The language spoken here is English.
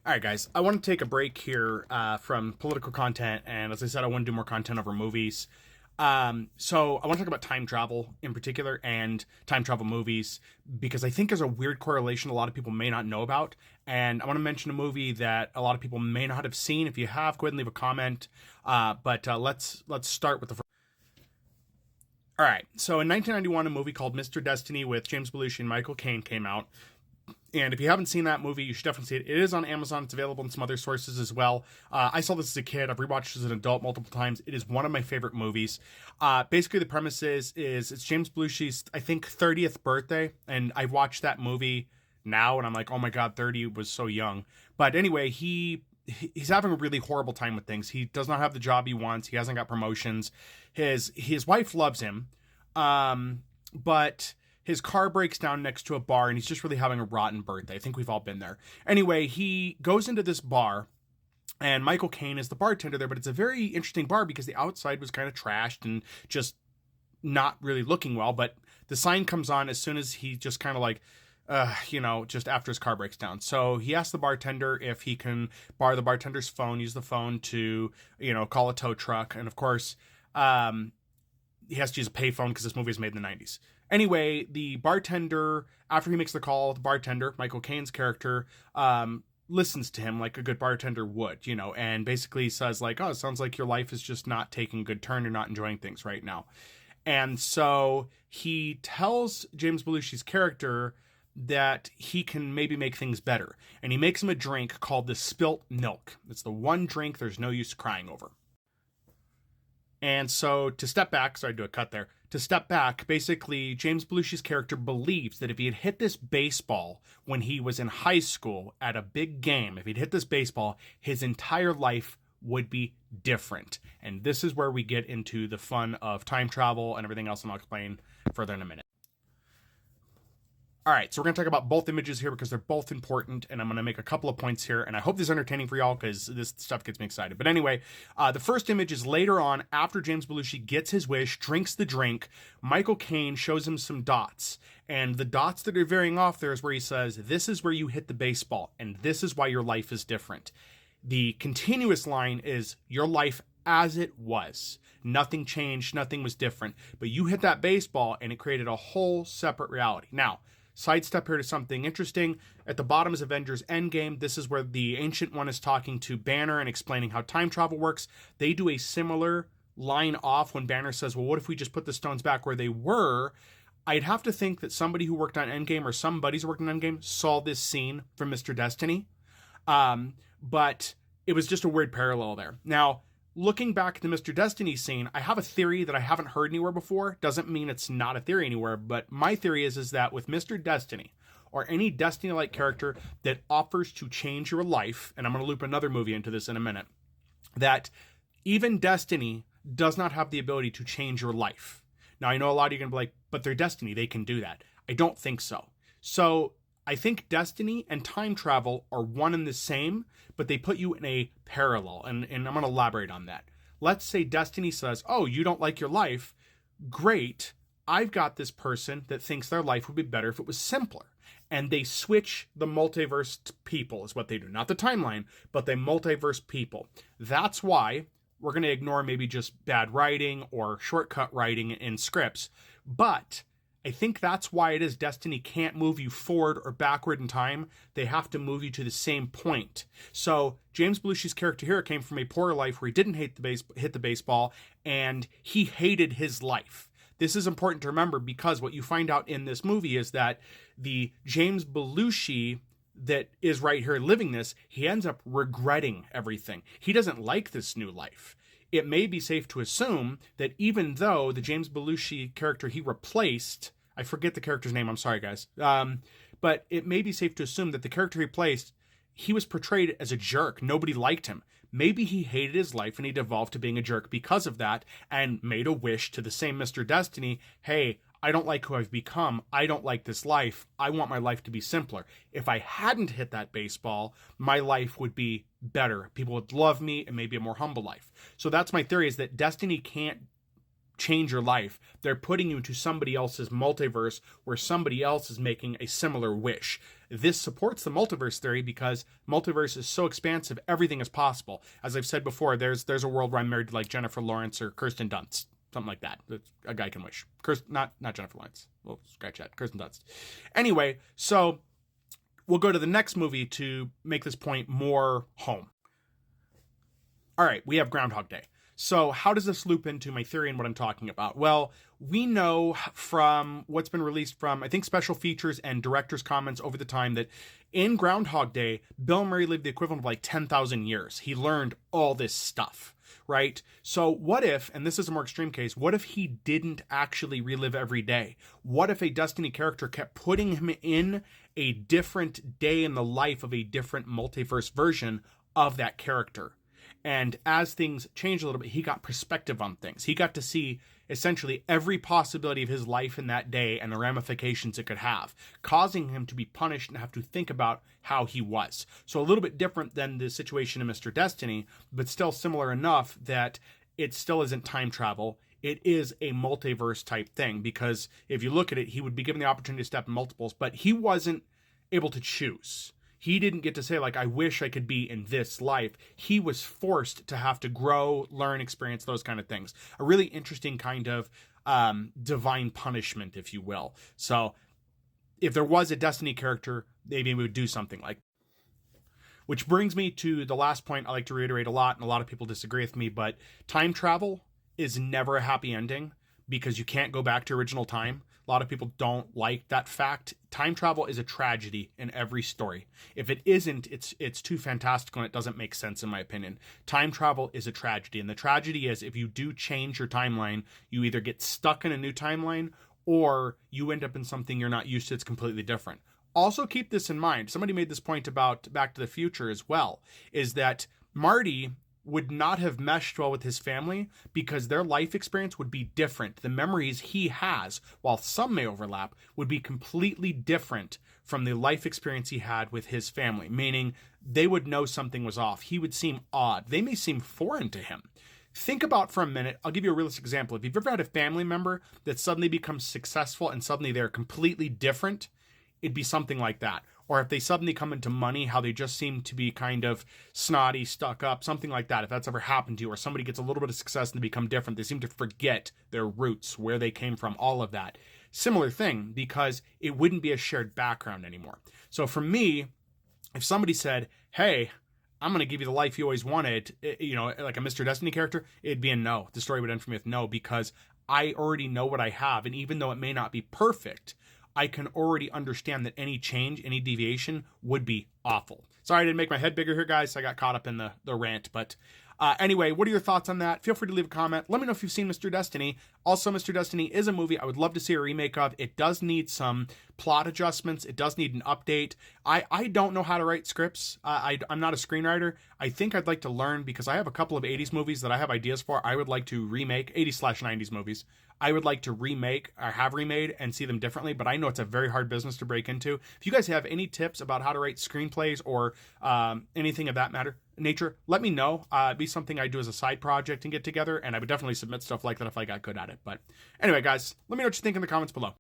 All right, guys, I want to take a break here from political content. And as I said, I want to do more content over movies. So I want to talk about time travel in particular and time travel movies because I think there's a weird correlation a lot of people may not know about. And I want to mention a movie that a lot of people may not have seen. If you have, go ahead and leave a comment. But let's start with the first. All right, so in 1991, a movie called Mr. Destiny with James Belushi and Michael Caine came out. And if you haven't seen that movie, you should definitely see it. It is on Amazon. It's available in some other sources as well. I saw this as a kid. I've rewatched it as an adult multiple times. It is one of my favorite movies. Basically, the premise is it's James Belushi's, I think, 30th birthday. And I watched that movie now, and I'm like, oh my God, 30 was so young. But anyway, he's having a really horrible time with things. He does not have the job he wants. He hasn't got promotions. His wife loves him, but his car breaks down next to a bar, and he's just really having a rotten birthday. I think we've all been there. Anyway, he goes into this bar, and Michael Caine is the bartender there, but it's a very interesting bar because the outside was kind of trashed and just not really looking well. But the sign comes on as soon as he just kind of like, just after his car breaks down. So he asks the bartender if he can borrow the bartender's phone, use the phone to, call a tow truck. And of course, he has to use a payphone because this movie was made in the 90s. Anyway, the bartender, after he makes the call, the bartender, Michael Caine's character, listens to him like a good bartender would, and basically says like, oh, it sounds like your life is just not taking a good turn. You're not enjoying things right now. And so he tells James Belushi's character that he can maybe make things better. And he makes him a drink called the spilt milk. It's the one drink there's no use crying over. And so to step back, sorry to do a cut there. To step back, basically, James Belushi's character believes that if he had hit this baseball when he was in high school at a big game, if he'd hit this baseball, his entire life would be different. And this is where we get into the fun of time travel and everything else, and I'll explain further in a minute. All right, so we're going to talk about both images here because they're both important, and I'm going to make a couple of points here, and I hope this is entertaining for y'all because this stuff gets me excited. But anyway, the first image is later on after James Belushi gets his wish, drinks the drink. Michael Caine shows him some dots, and the dots that are veering off there is where he says, this is where you hit the baseball, and this is why your life is different. The continuous line is your life as it was. Nothing changed, nothing was different, but you hit that baseball, and it created a whole separate reality. Now, sidestep here to something interesting. At the bottom is Avengers Endgame. This is where the Ancient One is talking to Banner and explaining how time travel works. They do a similar line off when Banner says, well, what if we just put the stones back where they were? I'd have to think that somebody who worked on Endgame or some buddies who worked on Endgame saw this scene from Mr. Destiny. But it was just a weird parallel there. Now, looking back at the Mr. Destiny scene, I have a theory that I haven't heard anywhere before. Doesn't mean it's not a theory anywhere, but my theory is that with Mr. Destiny, or any Destiny-like character that offers to change your life, and I'm going to loop another movie into this in a minute, that even Destiny does not have the ability to change your life. Now, I know a lot of you are going to be like, but they're Destiny, they can do that. I don't think so. So I think Destiny and time travel are one and the same, but they put you in a parallel, and I'm going to elaborate on that. Let's say Destiny says, oh, you don't like your life? Great. I've got this person that thinks their life would be better if it was simpler. And they switch the multiverse people is what they do. Not the timeline, but they multiverse people. That's why we're going to ignore maybe just bad writing or shortcut writing in scripts. But I think that's why it is Destiny can't move you forward or backward in time. They have to move you to the same point. So James Belushi's character here came from a poor life where he didn't hit the baseball, and he hated his life. This is important to remember because what you find out in this movie is that the James Belushi that is right here living this, he ends up regretting everything. He doesn't like this new life. It may be safe to assume that even though the James Belushi character he replaced, I forget the character's name, I'm sorry guys, but it may be safe to assume that the character he replaced, he was portrayed as a jerk. Nobody liked him. Maybe he hated his life and he devolved to being a jerk because of that and made a wish to the same Mr. Destiny, hey, I don't like who I've become. I don't like this life. I want my life to be simpler. If I hadn't hit that baseball, my life would be better. People would love me and maybe a more humble life. So that's my theory, is that Destiny can't change your life. They're putting you into somebody else's multiverse where somebody else is making a similar wish. This supports the multiverse theory because multiverse is so expansive, everything is possible. As I've said before, there's a world where I'm married to like Jennifer Lawrence or Kirsten Dunst, something like that. A guy can wish. Not Jennifer Lawrence. We'll scratch that. Kirsten Dunst. Anyway, so we'll go to the next movie to make this point more home. All right, we have Groundhog Day. So how does this loop into my theory and what I'm talking about? Well, we know from what's been released from, I think, special features and director's comments over the time that in Groundhog Day, Bill Murray lived the equivalent of like 10,000 years. He learned all this stuff, right? So what if, and this is a more extreme case, what if he didn't actually relive every day? What if a Destiny character kept putting him in a different day in the life of a different multiverse version of that character? And as things changed a little bit, he got perspective on things. He got to see essentially every possibility of his life in that day and the ramifications it could have, causing him to be punished and have to think about how he was. So a little bit different than the situation in Mr. Destiny, but still similar enough that it still isn't time travel. It is a multiverse type thing, because if you look at it, he would be given the opportunity to step in multiples, but he wasn't able to choose. He didn't get to say, like, I wish I could be in this life. He was forced to have to grow, learn, experience, those kind of things. A really interesting kind of divine punishment, if you will. So if there was a Destiny character, maybe we would do something like that. Which brings me to the last point I like to reiterate a lot, and a lot of people disagree with me, but time travel is never a happy ending because you can't go back to original time. A lot of people don't like that fact. Time travel is a tragedy in every story. If it isn't, it's too fantastical and it doesn't make sense, in my opinion. Time travel is a tragedy, and the tragedy is if you do change your timeline, you either get stuck in a new timeline or you end up in something you're not used to that's completely different. Also keep this in mind. Somebody made this point about Back to the Future as well, is that Marty would not have meshed well with his family because their life experience would be different. The memories he has, while some may overlap, would be completely different from the life experience he had with his family, meaning they would know something was off. He would seem odd. They may seem foreign to him. Think about for a minute, I'll give you a realistic example. If you've ever had a family member that suddenly becomes successful and suddenly they're completely different, it'd be something like that. Or if they suddenly come into money, how they just seem to be kind of snotty, stuck up, something like that. If that's ever happened to you, or somebody gets a little bit of success and they become different, they seem to forget their roots, where they came from, all of that. Similar thing, because it wouldn't be a shared background anymore. So for me, if somebody said, hey, I'm going to give you the life you always wanted, like a Mr. Destiny character, it'd be a no. The story would end for me with no, because I already know what I have. And even though it may not be perfect, I can already understand that any change, any deviation would be awful. Sorry, I didn't make my head bigger here, guys. I got caught up in the rant. But anyway, what are your thoughts on that? Feel free to leave a comment. Let me know if you've seen Mr. Destiny. Also, Mr. Destiny is a movie I would love to see a remake of. It does need some plot adjustments. It does need an update. I don't know how to write scripts. I'm not a screenwriter. I think I'd like to learn, because I have a couple of 80s movies that I have ideas for. I would like to remake 80s/90s movies. I would like to remake or have remade and see them differently, but I know it's a very hard business to break into. If you guys have any tips about how to write screenplays or anything of that nature, let me know. It'd be something I do as a side project and get together, and I would definitely submit stuff like that if I got good at it. But anyway, guys, let me know what you think in the comments below.